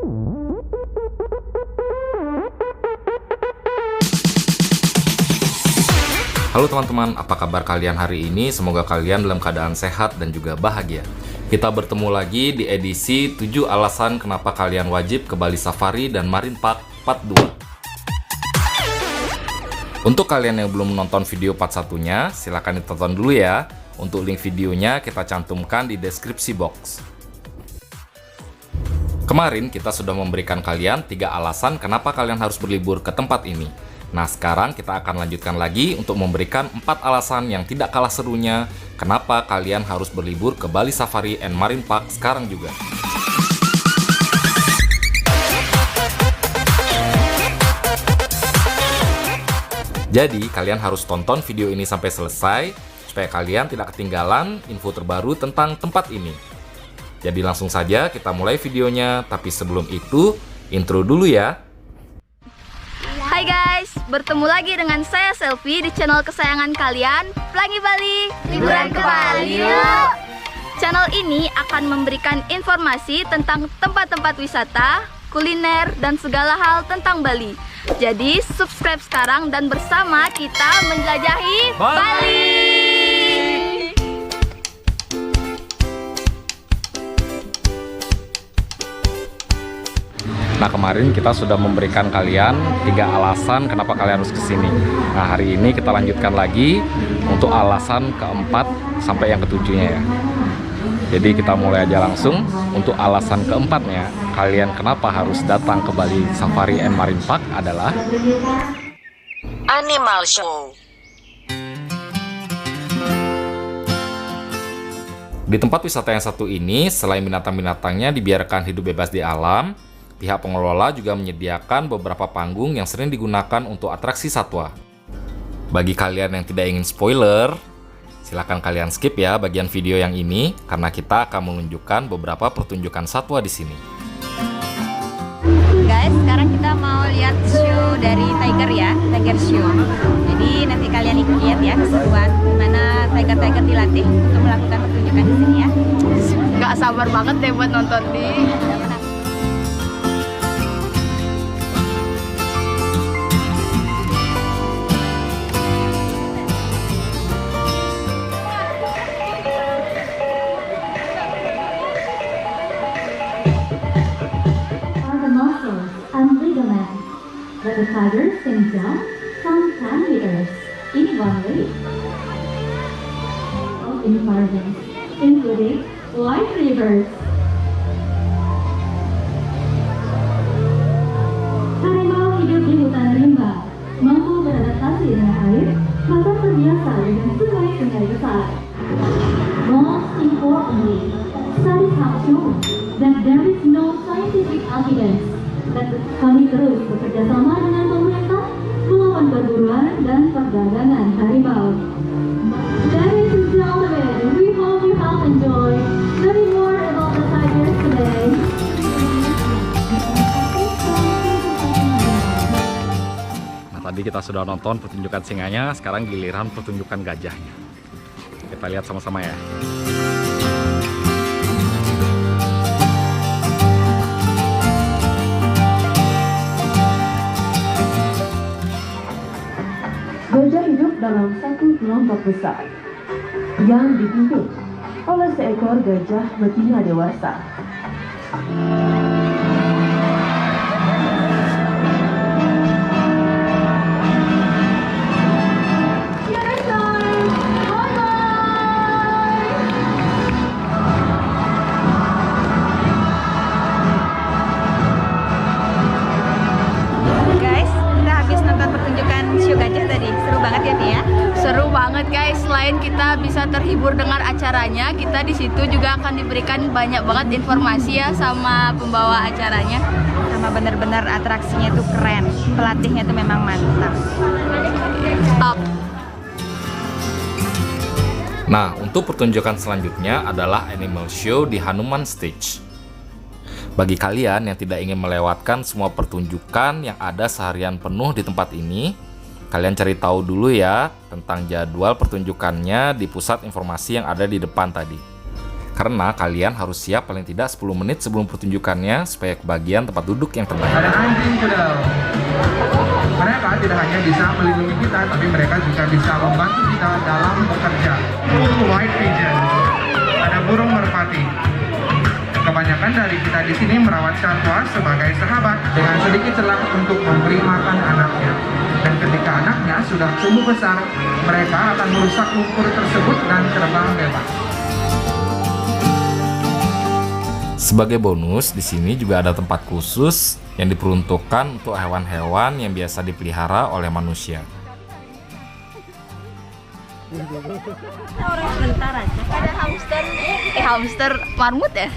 Halo teman-teman, apa kabar kalian hari ini? Semoga kalian dalam keadaan sehat dan juga bahagia. Kita bertemu lagi di edisi 7 alasan kenapa kalian wajib ke Bali Safari dan Marine Park Part 2. Untuk kalian yang belum menonton video part 1-nya, silahkan ditonton dulu ya. Untuk link videonya kita cantumkan di deskripsi box. Kemarin kita sudah memberikan kalian 3 alasan kenapa kalian harus berlibur ke tempat ini. Nah, sekarang kita akan lanjutkan lagi untuk memberikan 4 alasan yang tidak kalah serunya kenapa kalian harus berlibur ke Bali Safari and Marine Park sekarang juga. Jadi, kalian harus tonton video ini sampai selesai supaya kalian tidak ketinggalan info terbaru tentang tempat ini. Jadi langsung saja kita mulai videonya, tapi sebelum itu, intro dulu ya. Hai guys, bertemu lagi dengan saya Selfie di channel kesayangan kalian, Pelangi Bali. Liburan ke Bali yuk! Channel ini akan memberikan informasi tentang tempat-tempat wisata, kuliner, dan segala hal tentang Bali. Jadi subscribe sekarang dan bersama kita menjelajahi Bali! Nah, kemarin kita sudah memberikan kalian 3 alasan kenapa kalian harus kesini. Nah, hari ini kita lanjutkan lagi untuk alasan keempat sampai yang ketujuhnya ya. Jadi kita mulai aja langsung. Untuk alasan keempatnya, kalian kenapa harus datang ke Bali Safari and Marine Park adalah Animal Show. Di tempat wisata yang satu ini, selain binatang-binatangnya dibiarkan hidup bebas di alam, pihak pengelola juga menyediakan beberapa panggung yang sering digunakan untuk atraksi satwa. Bagi kalian yang tidak ingin spoiler, silakan kalian skip ya bagian video yang ini karena kita akan menunjukkan beberapa pertunjukan satwa di sini. Guys, sekarang kita mau lihat show dari Tiger ya, Tiger Show. Jadi nanti kalian lihat ya keseruan gimana tiger-tiger dilatih untuk melakukan pertunjukan di sini ya. Gak sabar banget deh buat nonton di. And Legoland, where the tigers sing down from 10 meters in one way. Of environments, including life rivers. Harimau hidup di hutan rimba, mampu beradaptasi dengan air, bahkan terbiasa dengan sungai-sungai besar. Most importantly, studies have shown that there is no scientific evidence that kami terus bekerja sama dengan pemerintah melawan perburuan dan perdagangan harimau. Ladies and gentlemen, we hope you have enjoyed learning more about the tigers today. Nah, tadi kita sudah nonton pertunjukan singanya, sekarang giliran pertunjukan gajahnya. Kita lihat sama-sama ya. Gajah hidup dalam satu kelompok besar yang dipimpin oleh seekor gajah betina dewasa. Seru banget guys, selain kita bisa terhibur dengan acaranya, kita di situ juga akan diberikan banyak banget informasi ya sama pembawa acaranya. Sama bener-bener atraksinya tuh keren, pelatihnya tuh memang mantap. Top. Nah, untuk pertunjukan selanjutnya adalah Animal Show di Hanuman Stage. Bagi kalian yang tidak ingin melewatkan semua pertunjukan yang ada seharian penuh di tempat ini, kalian cari tahu dulu ya tentang jadwal pertunjukannya di pusat informasi yang ada di depan tadi. Karena kalian harus siap paling tidak 10 menit sebelum pertunjukannya supaya kebagian tempat duduk yang terbaik. Ada anjing kudel. Mereka tidak hanya bisa melindungi kita, tapi mereka juga bisa membantu kita dalam bekerja. White pigeon. Ada burung merpati. Kebanyakan dari kita di sini merawat satwa sebagai sahabat dengan sedikit celah untuk memberi makan anaknya. Dan ketika anaknya sudah tumbuh besar, mereka akan merusak lumpur tersebut dan terbang bebas. Sebagai bonus, di sini juga ada tempat khusus yang diperuntukkan untuk hewan-hewan yang biasa dipelihara oleh manusia. Orang sebentar aja. Ada hamster, hamster marmut ya?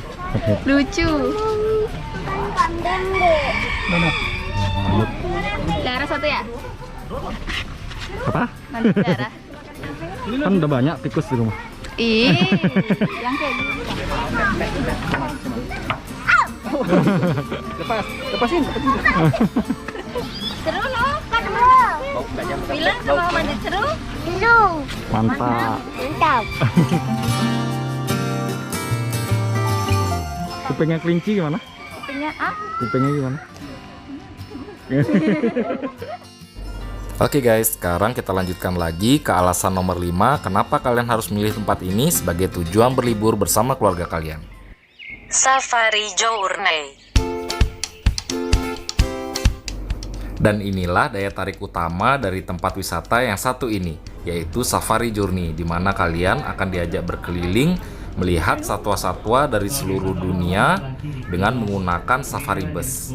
Lucu. Darah satu ya? Apa? Nanti darah. Kan udah banyak tikus di rumah. Ih, yang kayak gitu. Lepasin. Seru loh, kan bro. Bilang sama mama seru. Seru. Mantap. Mantap. Kupingnya kelinci gimana? Kupingnya ah? Kupingnya gimana? Oke guys, sekarang kita lanjutkan lagi ke alasan nomor 5 kenapa kalian harus memilih tempat ini sebagai tujuan berlibur bersama keluarga kalian. Safari Journey. Dan inilah daya tarik utama dari tempat wisata yang satu ini, yaitu Safari Journey, di mana kalian akan diajak berkeliling melihat satwa-satwa dari seluruh dunia dengan menggunakan safari bus.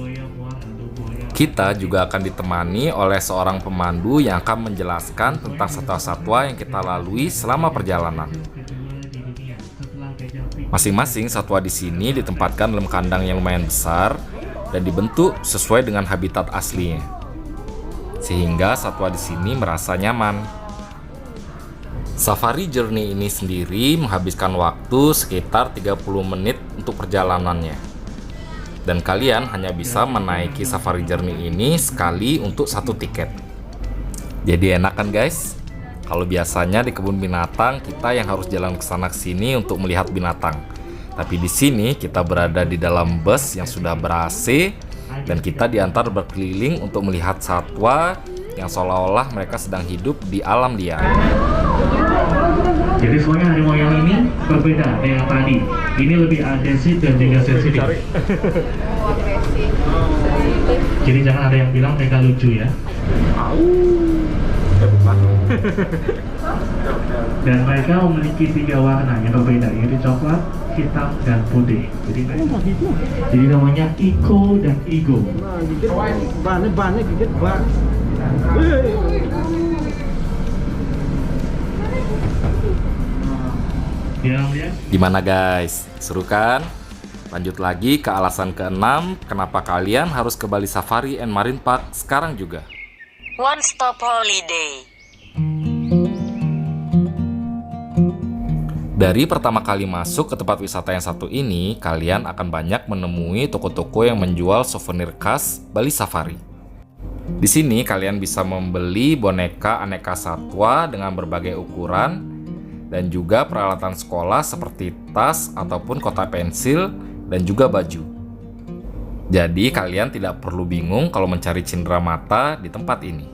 Kita juga akan ditemani oleh seorang pemandu yang akan menjelaskan tentang satwa-satwa yang kita lalui selama perjalanan. Masing-masing satwa di sini ditempatkan dalam kandang yang lumayan besar dan dibentuk sesuai dengan habitat aslinya, sehingga satwa di sini merasa nyaman. Safari Journey ini sendiri menghabiskan waktu sekitar 30 menit untuk perjalanannya. Dan kalian hanya bisa menaiki Safari Journey ini sekali untuk satu tiket. Jadi enak kan guys? Kalau biasanya di kebun binatang kita yang harus jalan ke sana sini untuk melihat binatang. Tapi di sini kita berada di dalam bus yang sudah ber-AC dan kita diantar berkeliling untuk melihat satwa yang seolah-olah mereka sedang hidup di alam liar. Jadi soalnya harimau yang ini berbeda dengan yang tadi. Ini lebih agresif dan juga sensitif. Jadi jangan ada yang bilang mereka lucu ya. Dan mereka memiliki 3 warna yang berbeda, yaitu coklat, hitam, dan putih. Jadi namanya Iko dan Igo. Banyak gigit ban. Gimana guys? Seru kan? Lanjut lagi ke alasan ke-6 kenapa kalian harus ke Bali Safari and Marine Park sekarang juga. One Stop Holiday. Dari pertama kali masuk ke tempat wisata yang satu ini, kalian akan banyak menemui toko-toko yang menjual souvenir khas Bali Safari. Di sini kalian bisa membeli boneka aneka satwa dengan berbagai ukuran dan juga peralatan sekolah seperti tas ataupun kotak pensil dan juga baju. Jadi kalian tidak perlu bingung kalau mencari cindera mata di tempat ini.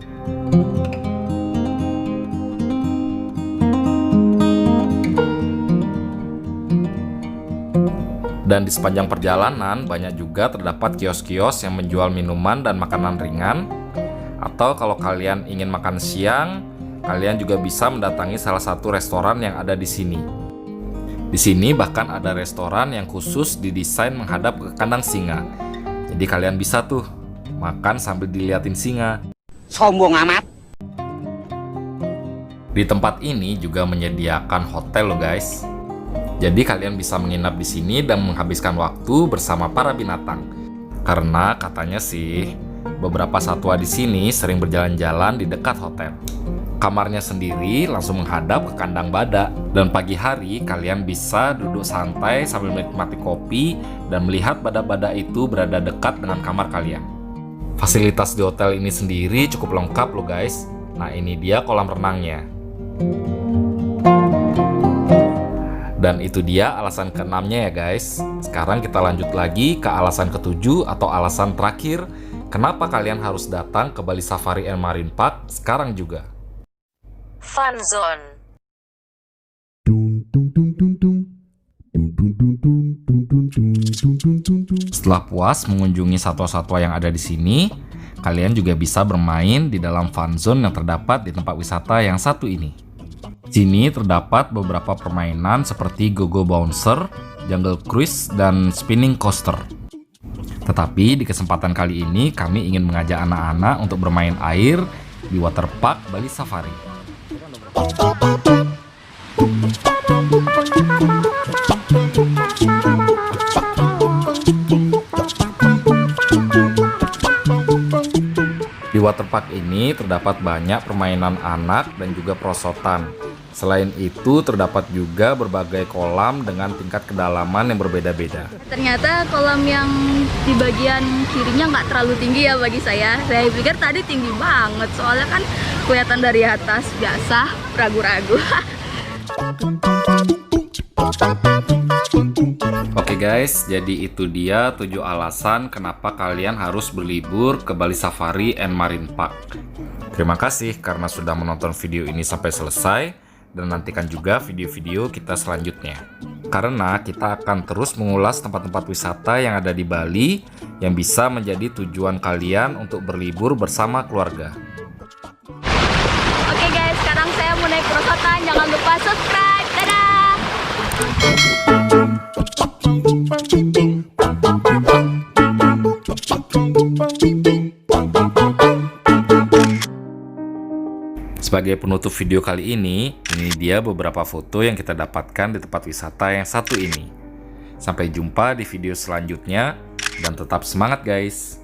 Dan di sepanjang perjalanan banyak juga terdapat kios-kios yang menjual minuman dan makanan ringan. Atau kalau kalian ingin makan siang, kalian juga bisa mendatangi salah satu restoran yang ada di sini. Di sini bahkan ada restoran yang khusus didesain menghadap ke kandang singa. Jadi kalian bisa tuh makan sambil diliatin singa. Sombong amat. Di tempat ini juga menyediakan hotel loh guys. Jadi kalian bisa menginap di sini dan menghabiskan waktu bersama para binatang. Karena katanya sih beberapa satwa di sini sering berjalan-jalan di dekat hotel. Kamarnya sendiri langsung menghadap ke kandang badak. Dan pagi hari kalian bisa duduk santai sambil menikmati kopi dan melihat badak-badak itu berada dekat dengan kamar kalian. Fasilitas di hotel ini sendiri cukup lengkap loh guys. Nah ini dia kolam renangnya. Dan itu dia alasan keenamnya ya guys. Sekarang kita lanjut lagi ke alasan ketujuh atau alasan terakhir. Kenapa kalian harus datang ke Bali Safari and Marine Park sekarang juga? Fun Zone. Setelah puas mengunjungi satwa-satwa yang ada di sini, kalian juga bisa bermain di dalam fun zone yang terdapat di tempat wisata yang satu ini. Di sini terdapat beberapa permainan seperti Go-Go Bouncer, Jungle Cruise, dan Spinning Coaster. Tetapi di kesempatan kali ini kami ingin mengajak anak-anak untuk bermain air di Waterpark Bali Safari. Di waterpark ini terdapat banyak permainan anak dan juga perosotan. Selain itu terdapat juga berbagai kolam dengan tingkat kedalaman yang berbeda-beda. Ternyata kolam yang di bagian kirinya nggak terlalu tinggi ya bagi saya. Saya pikir tadi tinggi banget, soalnya kan kelihatan dari atas. Biasa, ragu-ragu. Oke guys, jadi itu dia 7 alasan kenapa kalian harus berlibur ke Bali Safari and Marine Park. Terima kasih karena sudah menonton video ini sampai selesai. Dan nantikan juga video-video kita selanjutnya. Karena kita akan terus mengulas tempat-tempat wisata yang ada di Bali yang bisa menjadi tujuan kalian untuk berlibur bersama keluarga. Oke guys, sekarang saya mau naik perosotan. Jangan lupa subscribe. Dadah! Sebagai penutup video kali ini dia beberapa foto yang kita dapatkan di tempat wisata yang satu ini. Sampai jumpa di video selanjutnya dan tetap semangat guys!